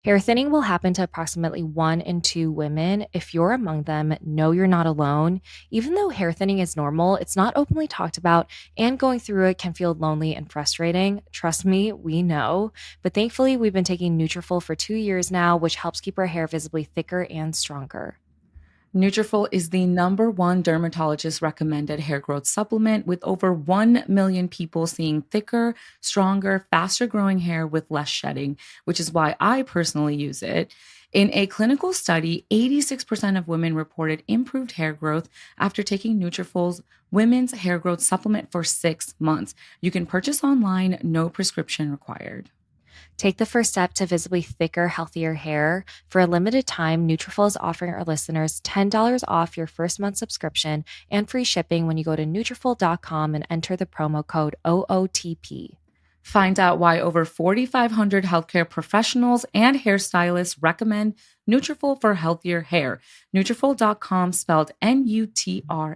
Hair thinning will happen to approximately 1 in 2 women. If you're among them, know you're not alone. Even though hair thinning is normal, it's not openly talked about, and going through it can feel lonely and frustrating. Trust me, we know. But thankfully, we've been taking Nutrafol for 2 years now, which helps keep our hair visibly thicker and stronger. Nutrafol is the #1 dermatologist recommended hair growth supplement, with over 1 million people seeing thicker, stronger, faster growing hair with less shedding, which is why I personally use it. In a clinical study, 86% of women reported improved hair growth after taking Nutrafol's women's hair growth supplement for 6 months. You can purchase online, no prescription required. Take the first step to visibly thicker, healthier hair. For a limited time, Nutrafol is offering our listeners $10 off your first month subscription and free shipping when you go to Nutrafol.com and enter the promo code OOTP. Find out why over 4,500 healthcare professionals and hairstylists recommend Nutrafol for healthier hair. Nutrafol.com, spelled Nutrafol.com,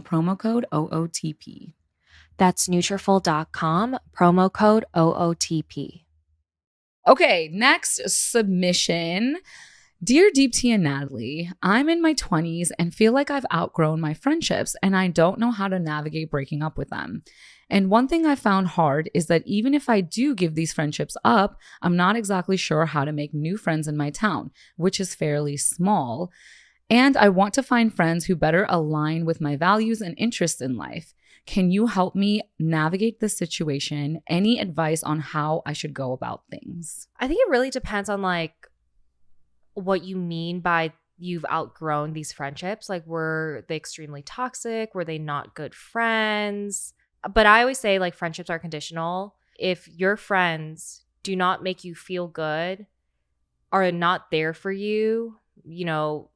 promo code OOTP. That's Nutrafol.com, promo code OOTP. Okay, next submission. Dear Deepti and Natalie, I'm in my 20s and feel like I've outgrown my friendships and I don't know how to navigate breaking up with them. And one thing I found hard is that even if I do give these friendships up, I'm not exactly sure how to make new friends in my town, which is fairly small. And I want to find friends who better align with my values and interests in life. Can you help me navigate this situation? Any advice on how I should go about things? I think it really depends on like what you mean by you've outgrown these friendships. Like, were they extremely toxic? Were they not good friends? But I always say like friendships are conditional. If your friends do not make you feel good, are not there for you, you know,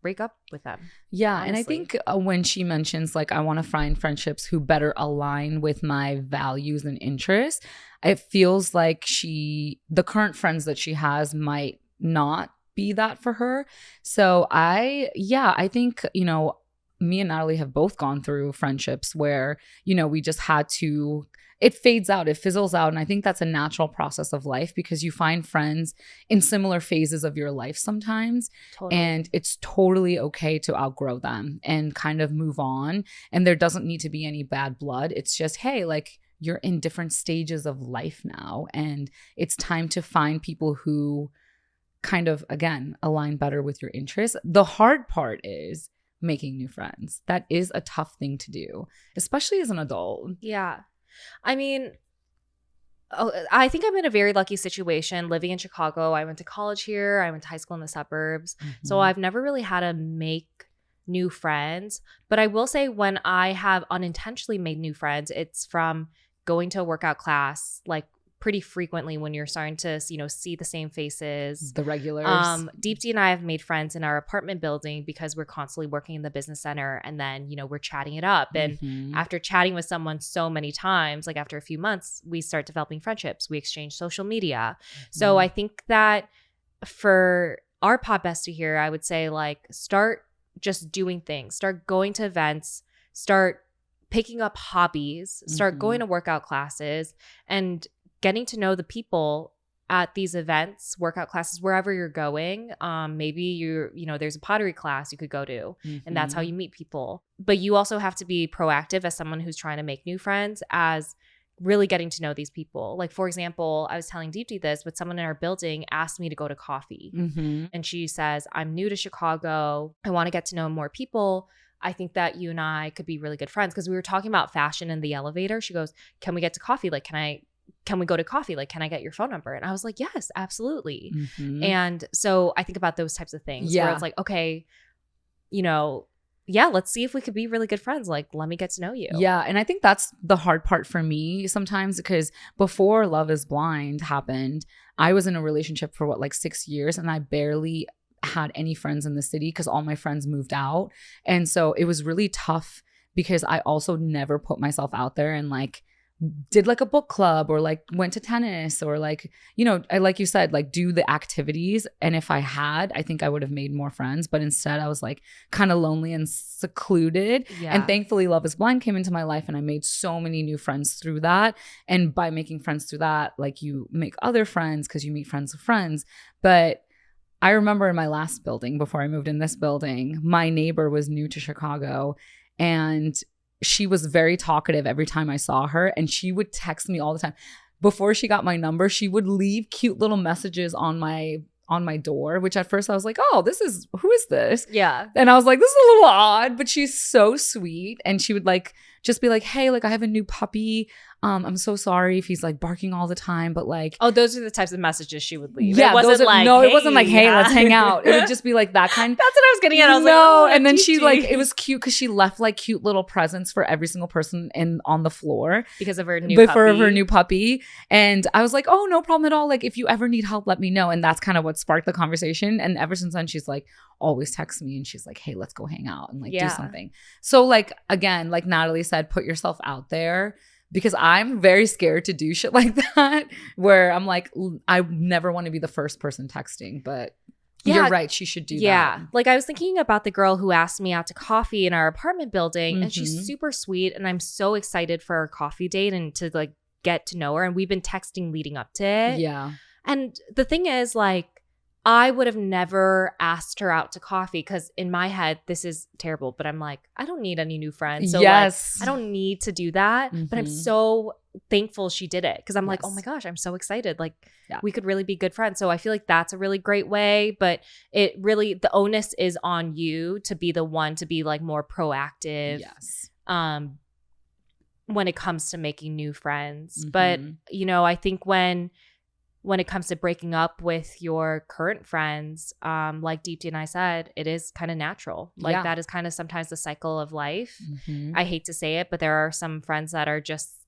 break up with them. Yeah. Honestly. And I think when she mentions like, I want to find friendships who better align with my values and interests, it feels like the current friends that she has might not be that for her. So I think, you know, me and Natalie have both gone through friendships where, you know, we just had to, it fades out, it fizzles out. And I think that's a natural process of life because you find friends in similar phases of your life sometimes. Totally. And it's totally okay to outgrow them and kind of move on. And there doesn't need to be any bad blood. It's just, hey, like you're in different stages of life now. And it's time to find people who kind of, again, align better with your interests. The hard part is making new friends. That is a tough thing to do, especially as an adult. Yeah. I mean, I think I'm in a very lucky situation living in Chicago. I went to college here. I went to high school in the suburbs. Mm-hmm. So I've never really had to make new friends. But I will say when I have unintentionally made new friends, it's from going to a workout class, like pretty frequently when you're starting to, you know, see the same faces. The regulars. Deepti and I have made friends in our apartment building because we're constantly working in the business center, and then, you know, we're chatting it up. And after chatting with someone so many times, like after a few months, we start developing friendships. We exchange social media. So I think that for our pod bestie here, I would say like start just doing things, start going to events, start picking up hobbies, start going to workout classes, and getting to know the people at these events, workout classes, wherever you're going. Maybe you know, there's a pottery class you could go to, and that's how you meet people. But you also have to be proactive as someone who's trying to make new friends, as really getting to know these people. Like, for example, I was telling Deepti this, but someone in our building asked me to go to coffee. And she says, I'm new to Chicago. I want to get to know more people. I think that you and I could be really good friends, because we were talking about fashion in the elevator. She goes, can we get to coffee? Like, can we go to coffee? Like, can I get your phone number? And I was like, yes, absolutely. And so I think about those types of things where it's like, okay, you know, yeah, let's see if we could be really good friends. Like, let me get to know you. Yeah. And I think that's the hard part for me sometimes, because before Love is Blind happened, I was in a relationship for like 6 years, and I barely had any friends in the city because all my friends moved out. And so it was really tough because I also never put myself out there and like did like a book club or like went to tennis or like, you know, I, like you said, like do the activities. And if I had, I think I would have made more friends. But instead I was like kind of lonely and secluded. Yeah. And thankfully Love is Blind came into my life, and I made so many new friends through that. And by making friends through that, like you make other friends because you meet friends of friends. But I remember in my last building, before I moved in this building, my neighbor was new to Chicago, and she was very talkative every time I saw her, and she would text me all the time. Before she got my number, she would leave cute little messages on my door, which at first I was like, oh, who is this? Yeah. And I was like, this is a little odd, but she's so sweet. And she would like just be like, hey, like I have a new puppy. I'm so sorry if he's like barking all the time, but like, oh, those are the types of messages she would leave. Yeah, it wasn't like, hey, it wasn't like, hey, let's hang out. It would just be like that kind. That's what I was getting at. I was like, oh, and then she like, it was cute because she left like cute little presents for every single person on the floor because of her new puppy. And I was like, oh, no problem at all. Like if you ever need help, let me know. And that's kind of what sparked the conversation. And ever since then, she's like always texts me, and she's like, hey, let's go hang out and like do something. So like, again, like Natalie said, put yourself out there. Because I'm very scared to do shit like that, where I'm like, I never want to be the first person texting, but you're right. She should do that. Yeah. Like I was thinking about the girl who asked me out to coffee in our apartment building, and she's super sweet. And I'm so excited for our coffee date and to like get to know her. And we've been texting leading up to it. Yeah. And the thing is, like, I would have never asked her out to coffee because in my head, this is terrible. But I'm like, I don't need any new friends. So yes. Like, I don't need to do that. But I'm so thankful she did it because I'm like, oh my gosh, I'm so excited. Like we could really be good friends. So I feel like that's a really great way. But it really, the onus is on you to be the one to be like more proactive. Yes. when it comes to making new friends. But, I think when it comes to breaking up with your current friends, like Deepti and I said, it is kind of natural. Like that is kind of sometimes the cycle of life. I hate to say it, but there are some friends that are just,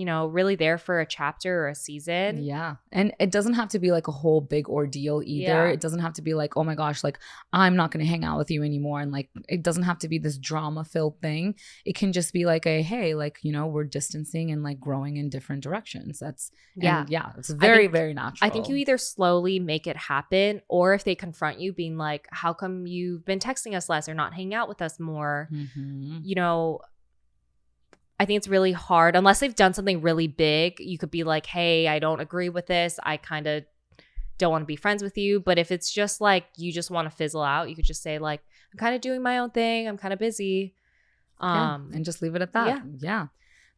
really there for a chapter or a season. Yeah. And it doesn't have to be like a whole big ordeal either. It doesn't have to be like, oh my gosh, like I'm not going to hang out with you anymore. And like, it doesn't have to be this drama filled thing. It can just be like hey, like, we're distancing and like growing in different directions. It's very, very natural. I think you either slowly make it happen, or if they confront you being like, how come you've been texting us less or not hanging out with us more? I think it's really hard unless they've done something really big. You could be like, hey, I don't agree with this. I kind of don't want to be friends with you. But if it's just like you just want to fizzle out, you could just say like, I'm kind of doing my own thing. I'm kind of busy. And just leave it at that. Yeah.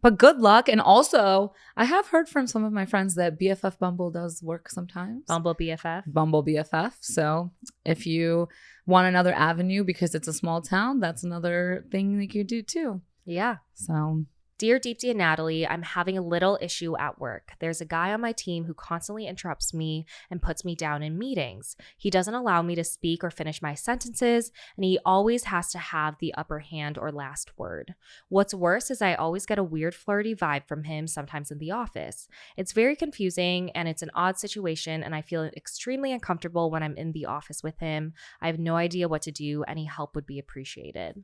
But good luck. And also, I have heard from some of my friends that BFF Bumble does work sometimes. Bumble BFF. Bumble BFF. So if you want another avenue because it's a small town, that's another thing that you do too. Yeah. So, Dear Deepti and Natalie, I'm having a little issue at work. There's a guy on my team who constantly interrupts me and puts me down in meetings. He doesn't allow me to speak or finish my sentences, and he always has to have the upper hand or last word. What's worse is I always get a weird flirty vibe from him sometimes in the office. It's very confusing and it's an odd situation, and I feel extremely uncomfortable when I'm in the office with him. I have no idea what to do. Any help would be appreciated.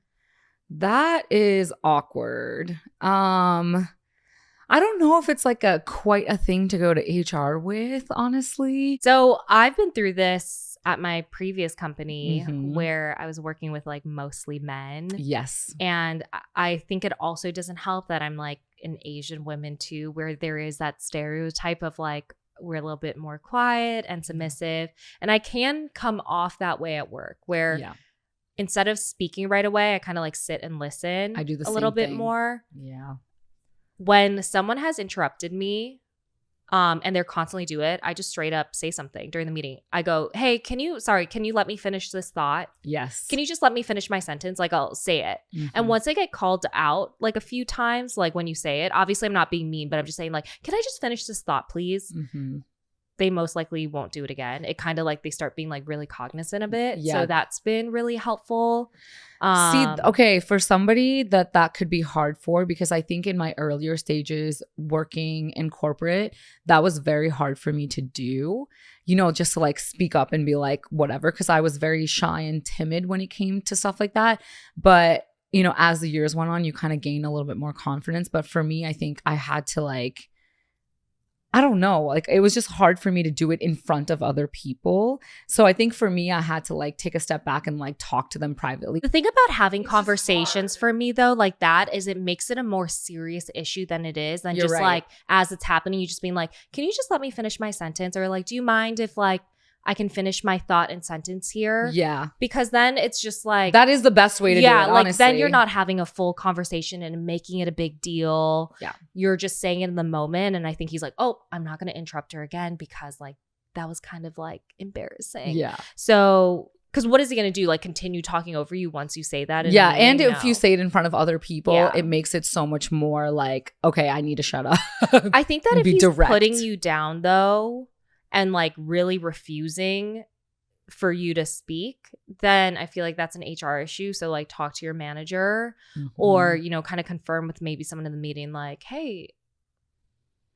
That is awkward. I don't know if it's like quite a thing to go to HR with, honestly. So I've been through this at my previous company where I was working with like mostly men. Yes. And I think it also doesn't help that I'm like an Asian woman too, where there is that stereotype of like, we're a little bit more quiet and submissive. And I can come off that way at work where instead of speaking right away, I kind of like sit and listen. I do the a little bit thing. more. Yeah. When someone has interrupted me, and they're constantly do it, I just straight up say something during the meeting. I go, hey, can you let me finish this thought? Yes. Can you just let me finish my sentence? Like I'll say it. And once I get called out like a few times, like when you say it, obviously I'm not being mean, but I'm just saying like, can I just finish this thought, please? They most likely won't do it again. It kind of like they start being like really cognizant of it. So that's been really helpful. Okay, for somebody that could be hard for, because I think in my earlier stages working in corporate, that was very hard for me to do, just to like speak up and be like, whatever, because I was very shy and timid when it came to stuff like that. But, as the years went on, you kind of gain a little bit more confidence. But for me, I think I had to like, I don't know, like it was just hard for me to do it in front of other people. So I think for me, I had to like take a step back and like talk to them privately. The thing about having conversations for me though, like that, is it makes it a more serious issue than it is. Than just like as it's happening, you just being like, can you just let me finish my sentence? Or like, do you mind if like I can finish my thought and sentence here? Yeah. Because then it's just like, that is the best way to do it, honestly. Like then you're not having a full conversation and making it a big deal. Yeah. You're just saying it in the moment. And I think he's like, oh, I'm not going to interrupt her again because like that was kind of like embarrassing. Yeah. So, because what is he going to do? Like continue talking over you once you say that? And if you say it in front of other people, it makes it so much more like, okay, I need to shut up. I think that if he's putting you down though, and like really refusing for you to speak, then I feel like that's an HR issue. So like talk to your manager or, kind of confirm with maybe someone in the meeting like, hey,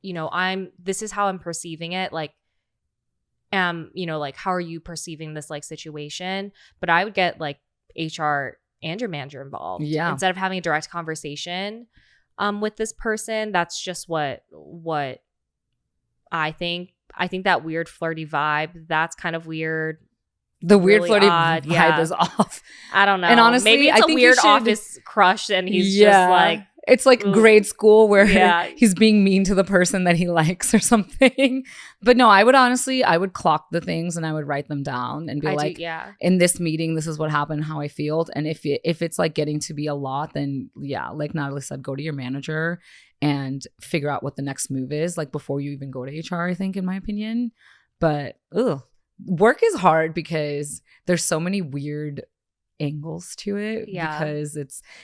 this is how I'm perceiving it. Like, like, how are you perceiving this like situation? But I would get like HR and your manager involved. Yeah. Instead of having a direct conversation with this person. That's just what I think. I think that weird flirty vibe, that's kind of weird. The weird really flirty vibe is off. I don't know. And honestly, maybe it's a weird office crush and he's just like, it's like grade school where he's being mean to the person that he likes or something. But no, I would clock the things and I would write them down and be in this meeting, this is what happened, how I feel. And if it's like getting to be a lot, then like Natalie said, go to your manager and figure out what the next move is, like before you even go to HR, I think, in my opinion. But work is hard because there's so many weird angles to it Yeah. because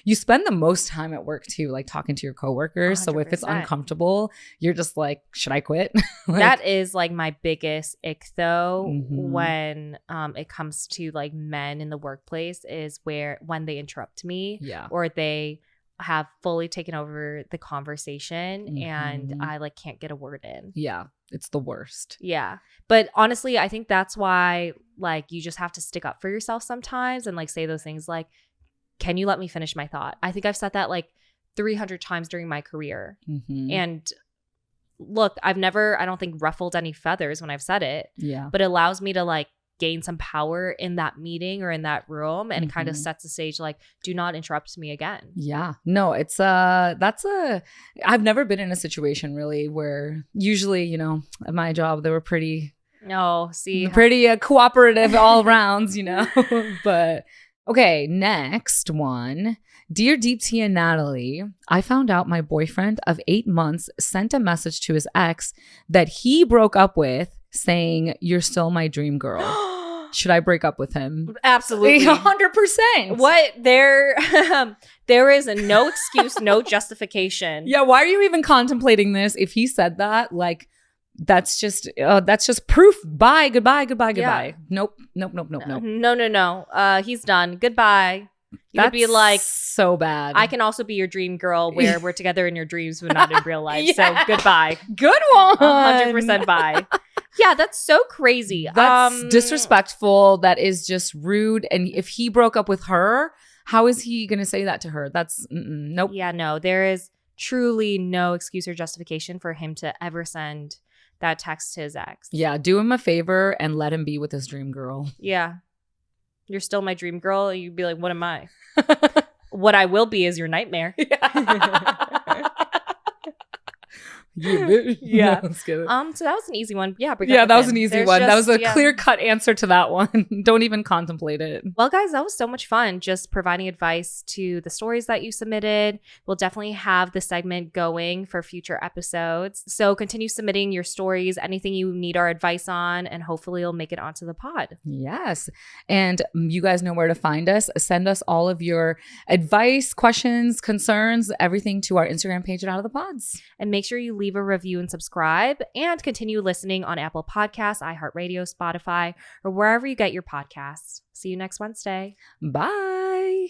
you spend the most time at work too, like talking to your coworkers. So if it's 100%. uncomfortable, you're just like, should I quit? Like, that is like my biggest ick though, Mhm. when it comes to like men in the workplace, is when they interrupt me yeah. or they have fully taken over the conversation Mhm. and I like can't get a word in. Yeah. It's the worst. Yeah. But honestly, I think that's why like you just have to stick up for yourself sometimes and like say those things like, can you let me finish my thought? I think I've said that like 300 times during my career. Mhm. And look, I've never, I don't think, ruffled any feathers when I've said it, Yeah. but it allows me to like gain some power in that meeting or in that room, and it kind of Mhm. sets the stage like, do not interrupt me again. Yeah. No, it's I've never been in a situation really where usually, you know, at my job they were pretty No, see, cooperative all rounds, you know. But okay, next one. Dear Deepti and Natalie, I found out my boyfriend of 8 months sent a message to his ex that he broke up with saying, "You're still my dream girl." Should I break up with him? absolutely 100%. What there is no excuse, no justification. Yeah, why are you even contemplating this? If he said that, like, that's just proof. Bye, goodbye. Yeah. Nope. No. He's done. Goodbye. You could be like, so bad. I can also be your dream girl where we're together in your dreams but not in real life. Yeah. So goodbye. Good one. 100% bye. Yeah, that's so crazy. That's disrespectful. That is just rude. And if he broke up with her, how is he going to say that to her? That's nope. Yeah, no, there is truly no excuse or justification for him to ever send that text to his ex. Yeah, do him a favor and let him be with his dream girl. Yeah. You're still my dream girl. You'd be like, what am I? What I will be is your nightmare. Yeah. Let's get it. So that was an easy one. Yeah. That was an easy one. That was a clear-cut answer to that one. Don't even contemplate it. Well, guys, that was so much fun just providing advice to the stories that you submitted. We'll definitely have the segment going for future episodes. So continue submitting your stories, anything you need our advice on, and hopefully you'll make it onto the pod. Yes. And you guys know where to find us. Send us all of your advice, questions, concerns, everything to our Instagram page at Out of the Pods. And make sure you leave a review and subscribe, and continue listening on Apple Podcasts, iHeartRadio, Spotify, or wherever you get your podcasts. See you next Wednesday. Bye.